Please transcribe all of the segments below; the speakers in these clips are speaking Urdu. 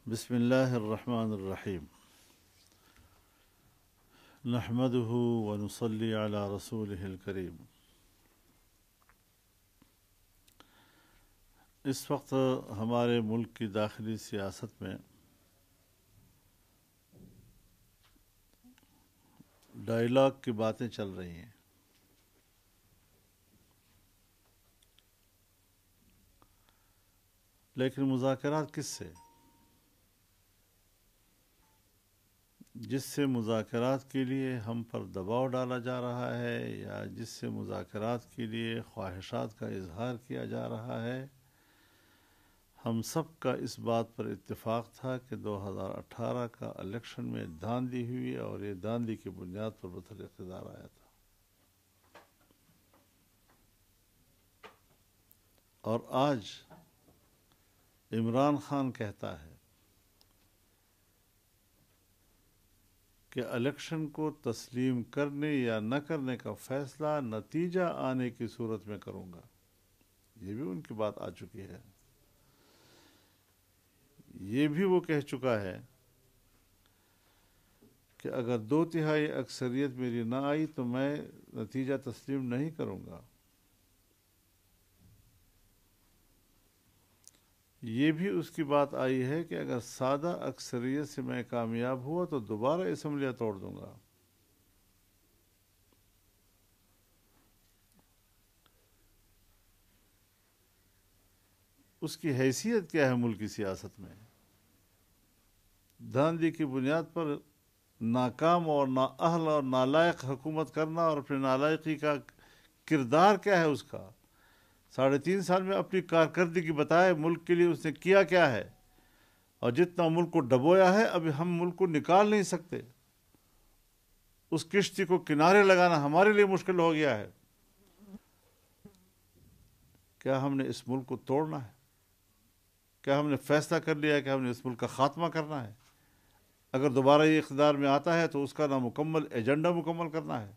بسم اللہ الرحمن الرحیم نحمده ونصلی علی رسولہ الکریم۔ اس وقت ہمارے ملک کی داخلی سیاست میں ڈائیلاگ کی باتیں چل رہی ہیں۔ لیکن مذاکرات کس سے؟ جس سے مذاکرات کے لیے ہم پر دباؤ ڈالا جا رہا ہے یا جس سے مذاکرات کے لیے خواہشات کا اظہار کیا جا رہا ہے، ہم سب کا اس بات پر اتفاق تھا کہ 2018 کا الیکشن میں دھاندلی ہوئی اور یہ دھاندلی کی بنیاد پر بطور اقتدار آیا تھا۔ اور آج عمران خان کہتا ہے کہ الیکشن کو تسلیم کرنے یا نہ کرنے کا فیصلہ نتیجہ آنے کی صورت میں کروں گا۔ یہ بھی ان کی بات آ چکی ہے۔ یہ بھی وہ کہہ چکا ہے کہ اگر 2/3 اکثریت میری نہ آئی تو میں نتیجہ تسلیم نہیں کروں گا۔ یہ بھی اس کی بات آئی ہے کہ اگر سادہ اکثریت سے میں کامیاب ہوا تو دوبارہ اسمبلیاں توڑ دوں گا۔ اس کی حیثیت کیا ہے ملک کی سیاست میں؟ دھاندلی کی بنیاد پر ناکام اور نااہل اور نالائق حکومت کرنا، اور اپنے نالائقی کا کردار کیا ہے اس کا؟ 3.5 سال میں اپنی کارکردگی بتائے ملک کے لیے اس نے کیا کیا ہے، اور جتنا ملک کو ڈبویا ہے ابھی ہم ملک کو نکال نہیں سکتے۔ اس کشتی کو کنارے لگانا ہمارے لیے مشکل ہو گیا ہے۔ کیا ہم نے اس ملک کو توڑنا ہے؟ کیا ہم نے فیصلہ کر لیا ہے کہ ہم نے اس ملک کا خاتمہ کرنا ہے؟ اگر دوبارہ یہ اقتدار میں آتا ہے تو اس کا نامکمل ایجنڈا مکمل کرنا ہے۔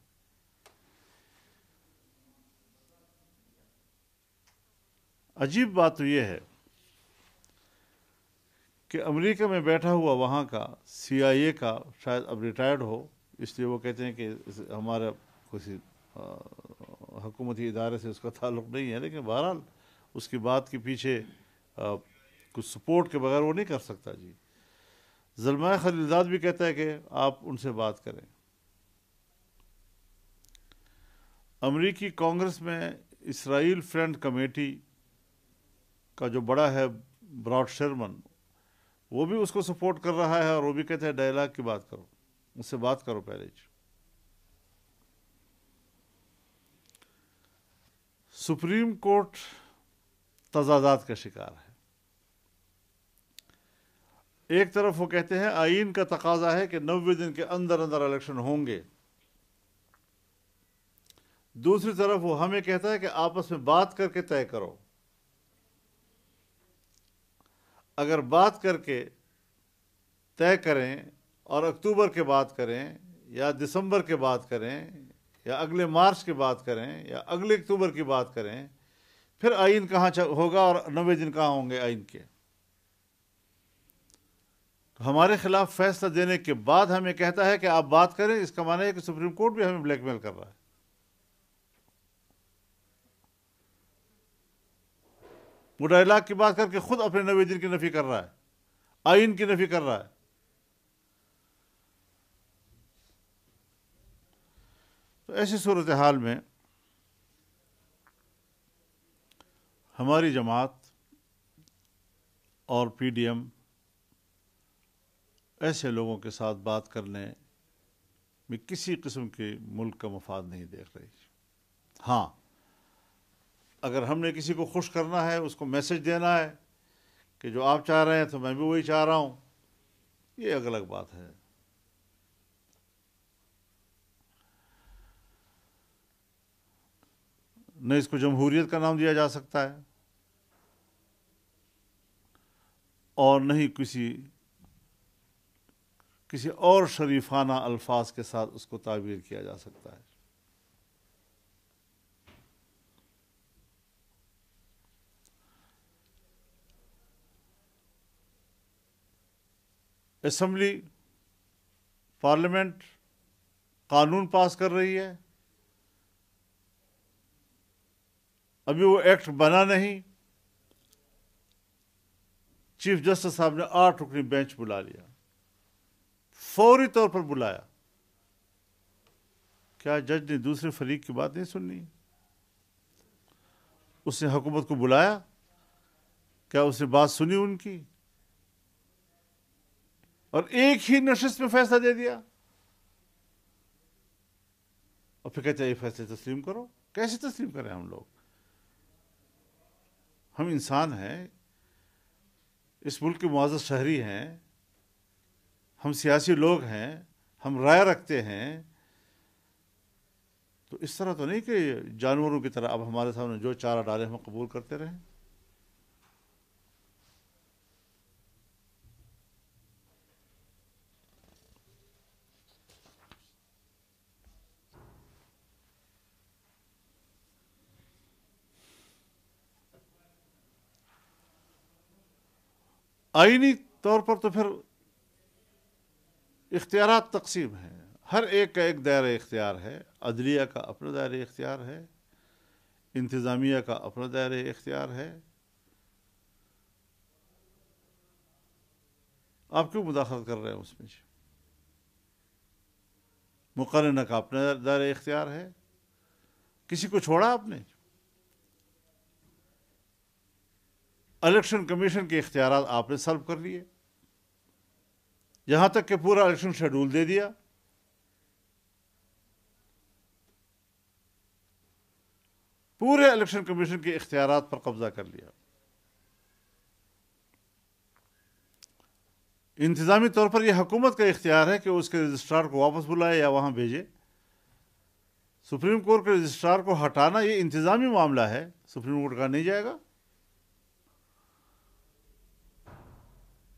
عجیب بات تو یہ ہے کہ امریکہ میں بیٹھا ہوا وہاں کا CIA کا، شاید اب ریٹائرڈ ہو، اس لیے وہ کہتے ہیں کہ ہمارا کسی حکومتی ادارے سے اس کا تعلق نہیں ہے، لیکن بہرحال اس کی بات کے پیچھے کچھ سپورٹ کے بغیر وہ نہیں کر سکتا۔ جی زلمائے خلیلزاد بھی کہتا ہے کہ آپ ان سے بات کریں۔ امریکی کانگریس میں اسرائیل فرنٹ کمیٹی کا جو بڑا ہے براڈ شرمن، وہ بھی اس کو سپورٹ کر رہا ہے، اور وہ بھی کہتے ہیں ڈائیلاگ کی بات کرو، اس سے بات کرو پہلے۔ سپریم کورٹ تضادات کا شکار ہے۔ ایک طرف وہ کہتے ہیں آئین کا تقاضا ہے کہ 90 دن کے اندر اندر الیکشن ہوں گے، دوسری طرف وہ ہمیں کہتا ہے کہ آپس میں بات کر کے طے کرو۔ اگر بات کر کے طے کریں اور اکتوبر کے بعد کریں یا دسمبر کے بعد کریں یا اگلے مارچ کے بعد کریں یا اگلے اکتوبر کی بات کریں، پھر آئین کہاں ہوگا اور 90 دن کہاں ہوں گے آئین کے؟ ہمارے خلاف فیصلہ دینے کے بعد ہمیں کہتا ہے کہ آپ بات کریں، اس کا معنی ہے کہ سپریم کورٹ بھی ہمیں بلیک میل کر رہا ہے۔ وہ ڈائیلاگ کی بات کر کے خود اپنے 90 دن کی نفی کر رہا ہے، آئین کی نفی کر رہا ہے۔ تو ایسی صورتحال میں ہماری جماعت اور PDM ایسے لوگوں کے ساتھ بات کرنے میں کسی قسم کے ملک کا مفاد نہیں دیکھ رہی۔ ہاں، اگر ہم نے کسی کو خوش کرنا ہے، اس کو میسج دینا ہے کہ جو آپ چاہ رہے ہیں تو میں بھی وہی چاہ رہا ہوں، یہ الگ بات ہے۔ نہ اس کو جمہوریت کا نام دیا جا سکتا ہے اور نہ ہی کسی اور شریفانہ الفاظ کے ساتھ اس کو تعبیر کیا جا سکتا ہے۔ اسمبلی پارلیمنٹ قانون پاس کر رہی ہے، ابھی وہ ایکٹ بنا نہیں، چیف جسٹس صاحب نے 8 رکنی بینچ بلا لیا، فوری طور پر بلایا۔ کیا جج نے دوسرے فریق کی بات نہیں سننی؟ اس نے حکومت کو بلایا، کیا اس نے بات سنی ان کی؟ اور ایک ہی نشست میں فیصلہ دے دیا، اور پھر کہتے ہیں یہ فیصلے تسلیم کرو۔ کیسے تسلیم کریں ہم لوگ؟ ہم انسان ہیں، اس ملک کے معزز شہری ہیں، ہم سیاسی لوگ ہیں، ہم رائے رکھتے ہیں، تو اس طرح تو نہیں کہ جانوروں کی طرح اب ہمارے سامنے جو چارہ ڈالے ہم قبول کرتے رہیں۔ آئینی طور پر تو پھر اختیارات تقسیم ہیں، ہر ایک کا ایک دائرہ اختیار ہے۔ عدلیہ کا اپنا دائرہ اختیار ہے، انتظامیہ کا اپنا دائرہ اختیار ہے۔ آپ کیوں مداخلت کر رہے ہیں اس میں؟ مقننہ کا اپنا دائرہ اختیار ہے، کسی کو چھوڑا آپ نے؟ الیکشن کمیشن کے اختیارات آپ نے سلب کر لیے، یہاں تک کہ پورا الیکشن شیڈول دے دیا۔ پورے الیکشن کمیشن کے اختیارات پر قبضہ کر لیا۔ انتظامی طور پر یہ حکومت کا اختیار ہے کہ اس کے رجسٹرار کو واپس بلائے یا وہاں بھیجے۔ سپریم کورٹ کے رجسٹرار کو ہٹانا یہ انتظامی معاملہ ہے، سپریم کورٹ کا نہیں جائے گا۔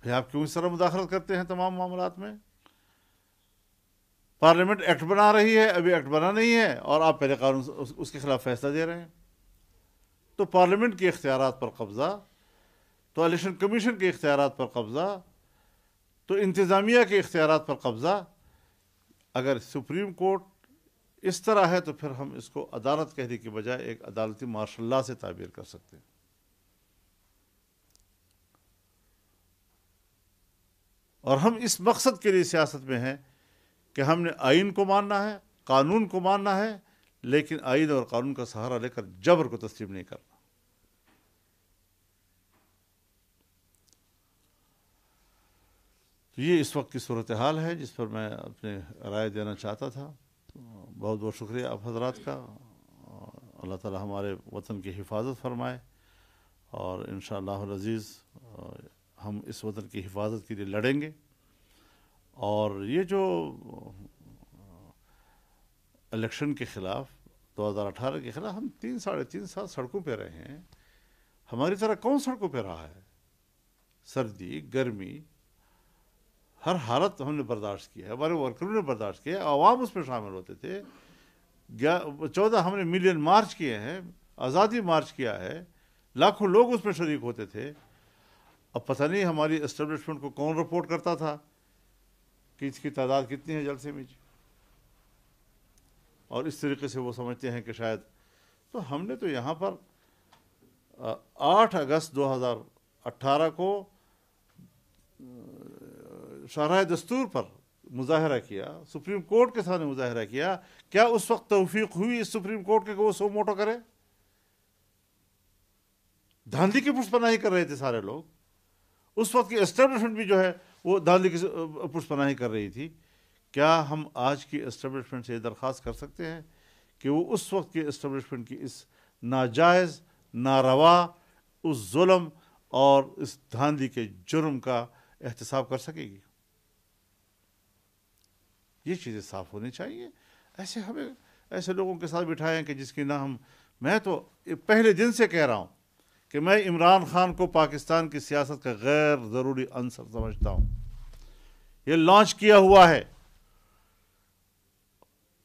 پھر آپ کیوں اس طرح مداخلت کرتے ہیں تمام معاملات میں؟ پارلیمنٹ ایکٹ بنا رہی ہے، ابھی ایکٹ بنا نہیں ہے، اور آپ پہلے قانون اس کے خلاف فیصلہ دے رہے ہیں۔ تو پارلیمنٹ کے اختیارات پر قبضہ، تو الیکشن کمیشن کے اختیارات پر قبضہ، تو انتظامیہ کے اختیارات پر قبضہ۔ اگر سپریم کورٹ اس طرح ہے تو پھر ہم اس کو عدالت کہنے کی بجائے ایک عدالتی مارشل لا سے تعبیر کر سکتے ہیں۔ اور ہم اس مقصد کے لیے سیاست میں ہیں کہ ہم نے آئین کو ماننا ہے، قانون کو ماننا ہے، لیکن آئین اور قانون کا سہارا لے کر جبر کو تسلیم نہیں کرنا۔ تو یہ اس وقت کی صورتحال ہے جس پر میں اپنے رائے دینا چاہتا تھا۔ بہت بہت شکریہ آپ حضرات کا۔ اللہ تعالی ہمارے وطن کی حفاظت فرمائے، اور انشاءاللہ العزیز ہم اس وطن کی حفاظت کے لیے لڑیں گے۔ اور یہ جو الیکشن کے خلاف 2018 کے خلاف ہم 3 سال سڑکوں پہ رہے ہیں، ہماری طرح کون سڑکوں پہ رہا ہے؟ سردی گرمی ہر حالت ہم نے برداشت کی ہے، ہمارے ورکروں نے برداشت کیا ہے، عوام اس میں شامل ہوتے تھے۔ 14 ہم نے ملین مارچ کیے ہیں، آزادی مارچ کیا ہے، لاکھوں لوگ اس میں شریک ہوتے تھے۔ اب پتہ نہیں ہماری اسٹیبلشمنٹ کو کون رپورٹ کرتا تھا کہ اس کی تعداد کتنی ہے جلسے میں، اور اس طریقے سے وہ سمجھتے ہیں کہ شاید۔ تو ہم نے تو یہاں پر 8 اگست 2018 کو شرح دستور پر مظاہرہ کیا، سپریم کورٹ کے سامنے مظاہرہ کیا۔ کیا اس وقت توفیق ہوئی اس سپریم کورٹ کے کہ وہ سو موٹو کرے؟ دھاندلی کی پشت پناہی کر رہے تھے سارے لوگ، اس وقت کی اسٹیبلشمنٹ بھی جو ہے وہ دھاندلی کی پشت پناہی کر رہی تھی۔ کیا ہم آج کی اسٹیبلشمنٹ سے یہ درخواست کر سکتے ہیں کہ وہ اس وقت کی اسٹیبلشمنٹ کی اس ناجائز، ناروا، اس ظلم اور اس دھاندلی کے جرم کا احتساب کر سکے گی؟ یہ چیزیں صاف ہونی چاہیے۔ ایسے ہمیں ایسے لوگوں کے ساتھ بٹھائیں کہ جس کی نہ ہم، میں تو پہلے دن سے کہہ رہا ہوں کہ میں عمران خان کو پاکستان کی سیاست کا غیر ضروری عنصر سمجھتا ہوں۔ یہ لانچ کیا ہوا ہے،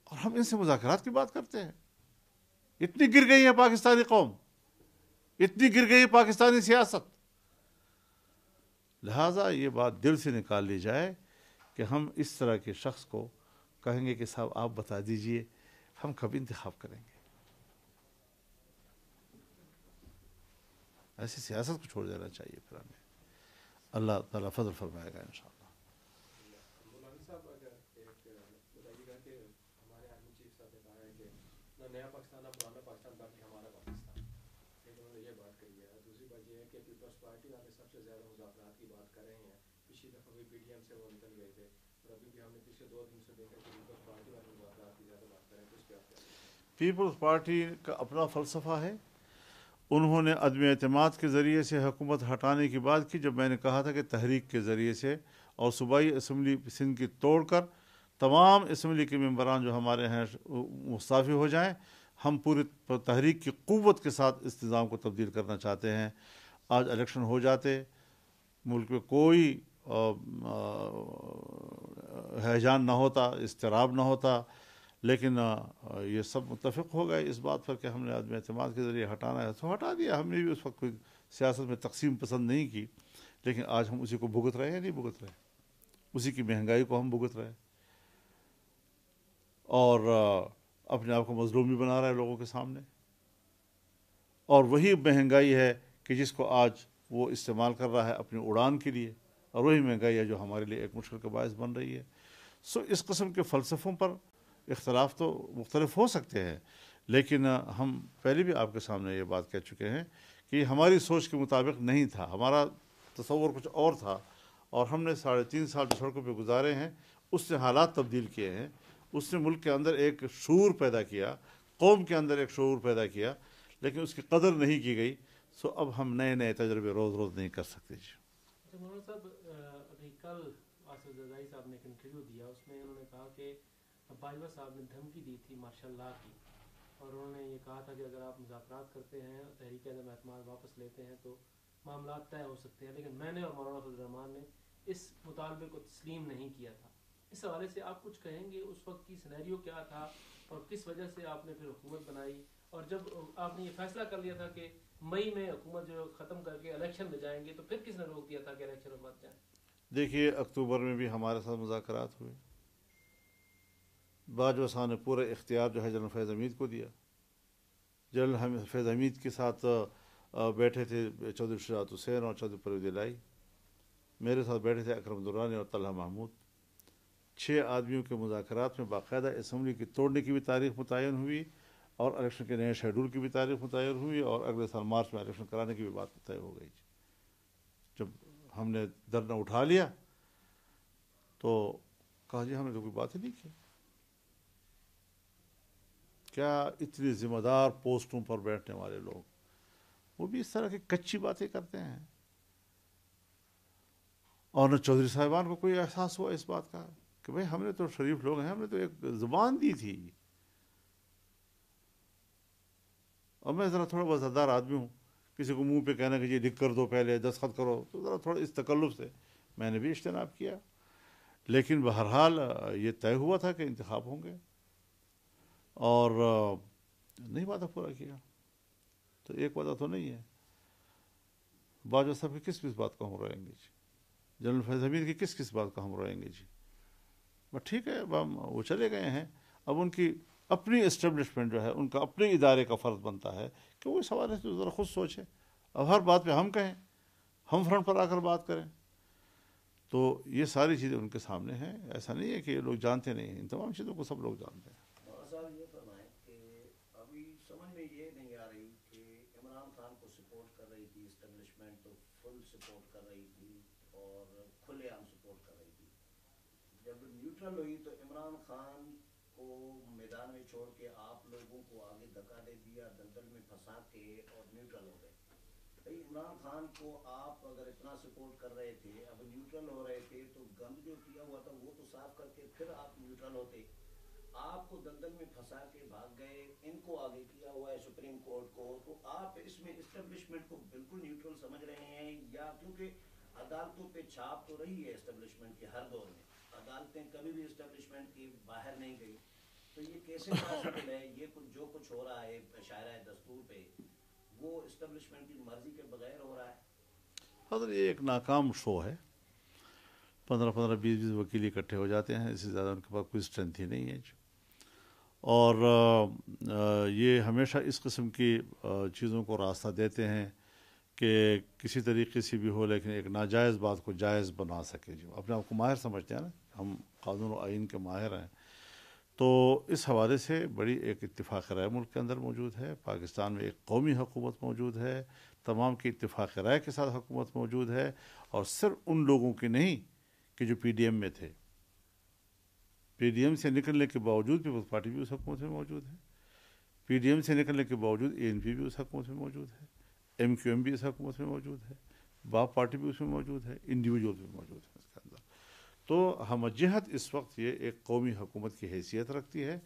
اور ہم ان سے مذاکرات کی بات کرتے ہیں۔ اتنی گر گئی ہے پاکستانی قوم، اتنی گر گئی ہے پاکستانی سیاست، لہٰذا یہ بات دل سے نکال لی جائے کہ ہم اس طرح کے شخص کو کہیں گے کہ صاحب آپ بتا دیجئے ہم کب انتخاب کریں گے. ایسی سیاست کو چھوڑ دینا چاہیے پھر ہمیں. اللہ تعالیٰ فضل فرمائے گا انشاءاللہ. مولانا صاحب اگر ایک بتائیے گا کہ ہمارے آرمی چیف صاحب نے کہا ہے کہ نہ نیا پاکستان نہ پرانا پاکستان بلکہ ہمارا پاکستان، ایک انہوں نے یہ بات کہی ہے. دوسری بات یہ ہے کہ پیپلز پارٹی والے سب سے زیادہ مذاکرات کی بات کر رہے ہیں. پچھلی دفعہ بھی پی ٹی ایم سے وہ نکل گئے تھے اور ابھی بھی ہم نے پچھلے 2 دن سے دیکھا کہ پیپلز پارٹی والے مذاکرات کی زیادہ بات کر رہے ہیں. تو اس پہ آپ کیا کہیں گے؟ پیپلز پارٹی کا اپنا فلسفہ ہے. انہوں نے عدم اعتماد کے ذریعے سے حکومت ہٹانے کی بات کی، جب میں نے کہا تھا کہ تحریک کے ذریعے سے اور صوبائی اسمبلی سندھ کی توڑ کر تمام اسمبلی کے ممبران جو ہمارے ہیں مستعفی ہو جائیں. ہم پوری تحریک کی قوت کے ساتھ اس نظام کو تبدیل کرنا چاہتے ہیں. آج الیکشن ہو جاتے، ملک میں کوئی ہیجان نہ ہوتا، اضطراب نہ ہوتا، لیکن یہ سب متفق ہو گئے اس بات پر کہ ہم نے عدم اعتماد کے ذریعے ہٹانا ہے تو ہٹا دیا. ہم نے بھی اس وقت کوئی سیاست میں تقسیم پسند نہیں کی، لیکن آج ہم اسی کو بھگت رہے ہیں. نہیں بھگت رہے، اسی کی مہنگائی کو ہم بھگت رہے اور اپنے آپ کو مظلوم بھی بنا رہے ہیں لوگوں کے سامنے. اور وہی مہنگائی ہے کہ جس کو آج وہ استعمال کر رہا ہے اپنی اڑان کے لیے، اور وہی مہنگائی ہے جو ہمارے لیے ایک مشکل کا باعث بن رہی ہے. اس قسم کے فلسفوں پر اختلاف تو مختلف ہو سکتے ہیں، لیکن ہم پہلے بھی آپ کے سامنے یہ بات کہہ چکے ہیں کہ یہ ہماری سوچ کے مطابق نہیں تھا. ہمارا تصور کچھ اور تھا، اور ہم نے 3.5 سال جو سڑکوں پہ گزارے ہیں اس سے حالات تبدیل کیے ہیں. اس نے ملک کے اندر ایک شعور پیدا کیا، قوم کے اندر ایک شعور پیدا کیا، لیکن اس کی قدر نہیں کی گئی. سو اب ہم نئے نئے تجربے روز روز نہیں کر سکتے. جی مولانا صاحب، ابھی کل آصف زرداری صاحب نے ایک انٹرویو دیا، اس میں انہوں نے کہا کہ باجوہ صاحب نے دھمکی دی تھی مارشل لا کی، اور انہوں نے یہ کہا تھا کہ اگر آپ مذاکرات کرتے ہیں، تحریک عدم اعتماد واپس لیتے ہیں تو معاملات طے ہو سکتے ہیں. لیکن میں نے اور مولانا فضل الرحمان نے اس مطالبے کو تسلیم نہیں کیا تھا. اس حوالے سے آپ کچھ کہیں گے؟ اس وقت کی سینیریو کیا تھا اور کس وجہ سے آپ نے پھر حکومت بنائی؟ اور جب آپ نے یہ فیصلہ کر لیا تھا کہ مئی میں حکومت جو ختم کر کے الیکشن میں جائیں گے، تو پھر کس نے روک دیا تھا کہ الیکشن میں مت جائیں؟ دیکھیے، اکتوبر میں بھی ہمارے ساتھ مذاکرات ہوئے. باجوہ صاحب نے پورے اختیار جو ہے جنرل فیض حمید کو دیا. جنرل فیض حمید کے ساتھ بیٹھے تھے چودھری شجاعت حسین اور چودھری پرویز الہی. میرے ساتھ بیٹھے تھے اکرم درانی اور طلحہ محمود. 6 آدمیوں کے مذاکرات میں باقاعدہ اسمبلی کی توڑنے کی بھی تاریخ متعین ہوئی، اور الیکشن کے نئے شیڈول کی بھی تاریخ متعین ہوئی، اور اگلے سال مارچ میں الیکشن کرانے کی بھی بات طے ہو گئی. جب ہم نے دھرنا اٹھا لیا تو کہا جی ہم نے تو کوئی بات ہی نہیں کی. کیا اتنی ذمہ دار پوسٹوں پر بیٹھنے والے لوگ وہ بھی اس طرح کی کچی باتیں کرتے ہیں؟ اور نہ چودھری صاحبان کو کوئی احساس ہوا اس بات کا کہ بھئی ہم نے تو شریف لوگ ہیں، ہم نے تو ایک زبان دی تھی، اور میں ذرا تھوڑا وزادار آدمی ہوں، کسی کو منہ پہ کہنا کہ یہ لکھ کر دو، پہلے دستخط کرو، تو ذرا تھوڑا اس تکلف سے میں نے بھی اجتناب کیا. لیکن بہرحال یہ طے ہوا تھا کہ انتخاب ہوں گے، اور نہیں وعدہ پورا کیا. تو ایک وعدہ تو نہیں ہے. باجوہ صاحب کی کس بات کا ہم روئیں گے جی؟ جنرل فیض حمید کی کس بات کا ہم روئیں گے جی؟ بس ٹھیک ہے، اب وہ چلے گئے ہیں. اب ان کی اپنی اسٹیبلشمنٹ جو ہے، ان کا اپنے ادارے کا فرض بنتا ہے کہ وہ اس حوالے سے ذرا خود سوچے. اب ہر بات پہ ہم کہیں، ہم فرنٹ پر آ کر بات کریں، تو یہ ساری چیزیں ان کے سامنے ہیں. ایسا نہیں ہے کہ یہ لوگ جانتے نہیں ہیں، ان تمام چیزوں کو سب لوگ جانتے ہیں. صاحب یہ فرمائیں کہ ابھی سمجھ میں یہ نہیں آ رہی کہ عمران خان کو سپورٹ کر رہی تھی اسٹیبلشمنٹ، تو فل سپورٹ کر رہی تھی اور کھلے عام سپورٹ کر رہی تھی. جب نیوٹرل ہوئی تو عمران خان کو میدان میں چھوڑ کے آپ لوگوں کو آگے دھکا دے دیا، دلدل میں پھنسا کے، اور نیوٹرل ہو گئے. بھائی عمران خان کو آپ اگر اتنا سپورٹ کر رہے تھے، اب نیوٹرل ہو رہے تھے، تو گند جو کیا ہوا تھا وہ تو صاف کر کے پھر آپ نیوٹرل ہوتے. آپ کو دلدل میں پھنسا کے بھاگ گئے، ان کو آگے کیا ہوا ہے سپریم کورٹ کو، تو آپ اس میں اسٹیبلشمنٹ کو بالکل نیوٹرل سمجھ رہے ہیں؟ یا کیونکہ عدالتوں پہ چھاپ تو رہی ہے اسٹیبلشمنٹ کی ہر دور میں، عدالتیں کبھی بھی اسٹیبلشمنٹ کی باہر نہیں گئی، تو یہ کیسے پاسبل ہے؟ یہ جو کچھ ہو رہا ہے شاعرہ دستور پہ، وہ اسٹیبلشمنٹ کی مرضی کے بغیر ہو رہا ہے. حضرت یہ ایک ناکام شو ہے. 15-20 وکیل اکٹھے ہو جاتے ہیں, اس سے زیادہ ان کے پاس کوئی اسٹرینتھ ہی نہیں ہے. اور یہ ہمیشہ اس قسم کی چیزوں کو راستہ دیتے ہیں کہ کسی طریقے سے بھی ہو لیکن ایک ناجائز بات کو جائز بنا سکے. جو اپنے آپ کو ماہر سمجھتے ہیں نا, ہم قانون و آئین کے ماہر ہیں. تو اس حوالے سے بڑی ایک اتفاق رائے ملک کے اندر موجود ہے. پاکستان میں ایک قومی حکومت موجود ہے, تمام کی اتفاق رائے کے ساتھ حکومت موجود ہے, اور صرف ان لوگوں کی نہیں کہ جو پی ڈی ایم میں تھے. پی ڈی ایم سے نکلنے کے باوجود پیپلز پارٹی بھی اس حکومت میں موجود ہے. پی ڈی ایم سے نکلنے کے باوجود اے این پی بھی اس حکومت میں موجود ہے. ایم کیو ایم بھی اس حکومت میں موجود ہے. باپ پارٹی بھی اس میں موجود ہے. انڈیویجول بھی موجود ہے اس کے اندر. تو ہم جہت اس وقت یہ ایک قومی حکومت کی حیثیت رکھتی ہے,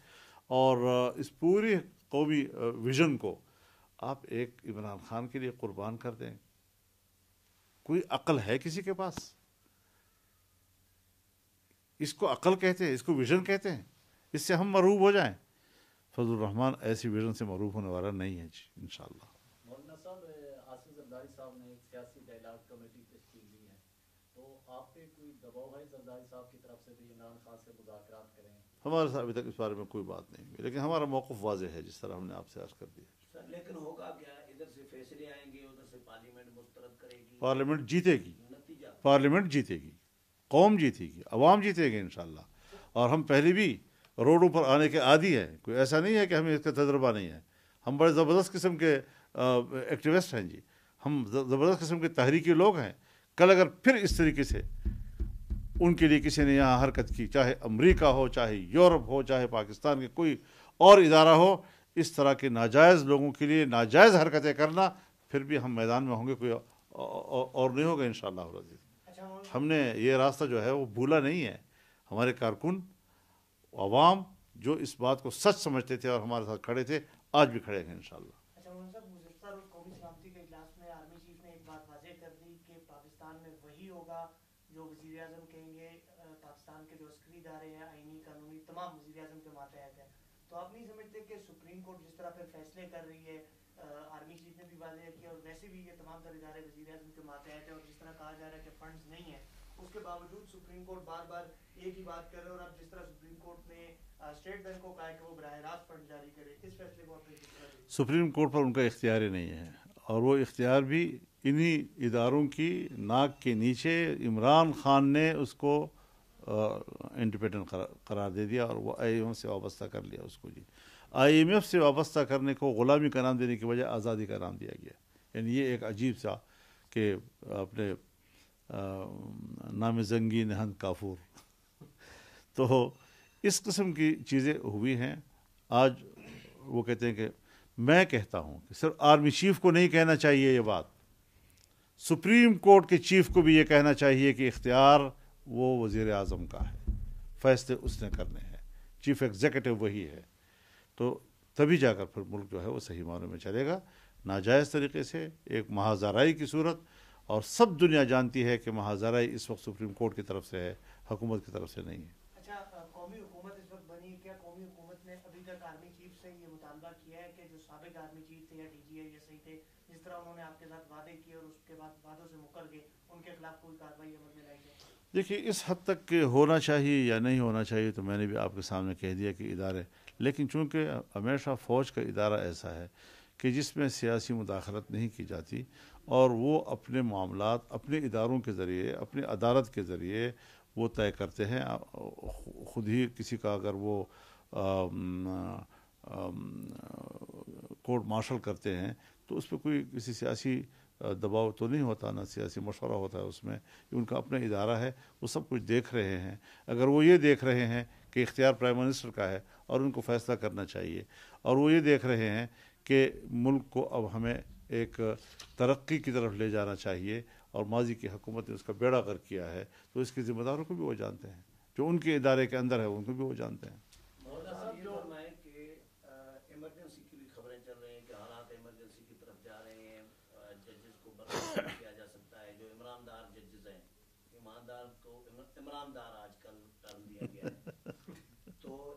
اور اس پوری قومی ویژن کو آپ ایک عمران خان کے لیے قربان کر دیں. کوئی عقل ہے کسی کے پاس؟ اس کو عقل کہتے ہیں, اس کو ویژن کہتے ہیں. اس سے ہم مروب ہو جائیں. فضل الرحمان ایسی ویژن سے مروب ہونے والا نہیں ہے جی, انشاءاللہ. مولانا صاحب, آصف زرداری صاحب نے ایک سیاسی ڈائلاگ کمیٹی تشکیل دی ہے, تو آپ پہ کوئی دباؤ ہے زرداری صاحب کی طرف سے بھی عمران خان سے مذاکرات کریں؟ ہمارے ساتھ ابھی تک اس بارے میں کوئی بات نہیں ہوئی, لیکن ہمارا موقف واضح ہے جس طرح ہم نے آپ سے عرض کر دیا. لیکن ہوگا کیا, ادھر سے فیصلے آئیں گے, ادھر سے پارلیمنٹ مسترد کرے گی, پارلیمنٹ جیتے گی, نتیجہ پارلیمنٹ جیتے گی, قوم جیتے گی, عوام جیتے گی انشاءاللہ. اور ہم پہلے بھی روڈوں پر آنے کے عادی ہیں. کوئی ایسا نہیں ہے کہ ہمیں اس کا تجربہ نہیں ہے. ہم بڑے زبردست قسم کے ایکٹیوسٹ ہیں جی, ہم زبردست قسم کے تحریکی لوگ ہیں. کل اگر پھر اس طریقے سے ان کے لیے کسی نے یہاں حرکت کی, چاہے امریکہ ہو, چاہے یورپ ہو, چاہے پاکستان کے کوئی اور ادارہ ہو, اس طرح کے ناجائز لوگوں کے لیے ناجائز حرکتیں کرنا, پھر بھی ہم میدان میں ہوں گے, کوئی اور نہیں ہوگا انشاءاللہ العزیز. ہم نے یہ راستہ جو ہے وہ بھولا نہیں ہے. ہمارے کارکن عوام جو اس بات کو سچ سمجھتے تھے اور ہمارے ساتھ کھڑے تھے, آج بھی کھڑے ہیں انشاءاللہ. اچھا مولانا صاحب, گزشتہ روز قومی سلامتی کے اجلاس میں آرمی چیف نے ایک بات واضح کر دی کہ پاکستان میں وہی ہوگا جو وزیر اعظم کہیں گے. پاکستان کے جو عسکری ادارے ہیں, آئینی قانونی تمام وزیر اعظم کے ماتحت ہیں. تو آپ نہیں سمجھتے کہ سپریم کورٹ جس طرح پھر فیصلے کر رہی ہے, آرمی چیف نے بھی واضح کیا, اور ویسے بھی یہ تمام تر ادارے وزیر اعظم کے ماتحت ہیں, اور جس طرح کہا جا رہا ہے کہ فنڈز نہیں ہیں, اس کے باوجود سپریم کورٹ بار بار ایک ہی بات کر رہے ہیں. اور اب جس طرح سپریم کورٹ نے اسٹیٹ بینک کو کہا کہ وہ براہ راست فنڈ جاری کرے, اس فیصلے کو آپ نے کس طرح دیکھا؟ سپریم کورٹ پر ان کا اختیار ہی نہیں ہے, اور وہ اختیار بھی انہی اداروں کی ناک کے نیچے عمران خان نے اس کو انڈیپینڈنٹ قرار دے دیا, اور وہ آئی ایم ایف سے وابستہ کر لیا اس کو. جی, آئی ایم ایف سے وابستہ کرنے کو غلامی کا نام دینے کی وجہ آزادی کا نام دیا گیا. یعنی یہ ایک عجیب سا کہ اپنے نام زنگی نہند کافور. تو اس قسم کی چیزیں ہوئی ہیں. آج وہ کہتے ہیں کہ میں کہتا ہوں کہ صرف آرمی چیف کو نہیں کہنا چاہیے یہ بات, سپریم کورٹ کے چیف کو بھی یہ کہنا چاہیے کہ اختیار وہ وزیر اعظم کا ہے, فیصلے اس نے کرنے ہیں, چیف ایگزیکٹو وہی ہے. تو تبھی جا کر پھر ملک جو ہے وہ صحیح معنوں میں چلے گا. ناجائز طریقے سے ایک محاذرائی کی صورت, اور سب دنیا جانتی ہے کہ محاذرائی اس وقت سپریم کورٹ کی طرف سے ہے, حکومت کی طرف سے نہیں ہے. اچھا, قومی حکومت اس وقت بنی, کیا قومی حکومت نے ابھی تک آرمی چیف سے یہ مطالبہ کیا ہے کہ جو سابق آرمی چیف تھے یا ڈی جی ہے یا صحیح تھے, جس طرح انہوں نے آپ کے ساتھ وعدے کیے اور اس کے بعد وعدوں سے مکر گئے, ان کے خلاف کوئی کارروائی عمل میں لائی جائے؟ دیکھیے, اس حد تک کہ ہونا چاہیے یا نہیں ہونا چاہیے تو میں نے بھی آپ کے سامنے کہہ دیا کہ ادارے, لیکن چونکہ ہمیشہ فوج کا ادارہ ایسا ہے کہ جس میں سیاسی مداخلت نہیں کی جاتی, اور وہ اپنے معاملات اپنے اداروں کے ذریعے, اپنی عدالت کے ذریعے وہ طے کرتے ہیں. خود ہی کسی کا اگر وہ کورٹ مارشل کرتے ہیں تو اس پہ کوئی کسی سیاسی دباؤ تو نہیں ہوتا, نہ سیاسی مشورہ ہوتا ہے اس میں. ان کا اپنا ادارہ ہے, وہ سب کچھ دیکھ رہے ہیں. اگر وہ یہ دیکھ رہے ہیں کہ اختیار پرائم منسٹر کا ہے اور ان کو فیصلہ کرنا چاہیے, اور وہ یہ دیکھ رہے ہیں کہ ملک کو اب ہمیں ایک ترقی کی طرف لے جانا چاہیے, اور ماضی کی حکومت نے اس کا بیڑا غرق کیا ہے, تو اس کے ذمہ داروں کو بھی وہ جانتے ہیں, جو ان کے ادارے کے اندر ہے ان کو بھی وہ جانتے ہیں. مولانا صاحب یہ فرمائیں کہ ایمرجنسی کی بھی خبریں چل رہی ہیں کہ حالات ایمرجنسی کی طرف جا رہے ہیں, ججز کو برخاست کیا جا سکتا ہے, جو ایماندار ججز ہیں, ایماندار کو عمران دار آج کل ٹرم دیا گیا ہے. تو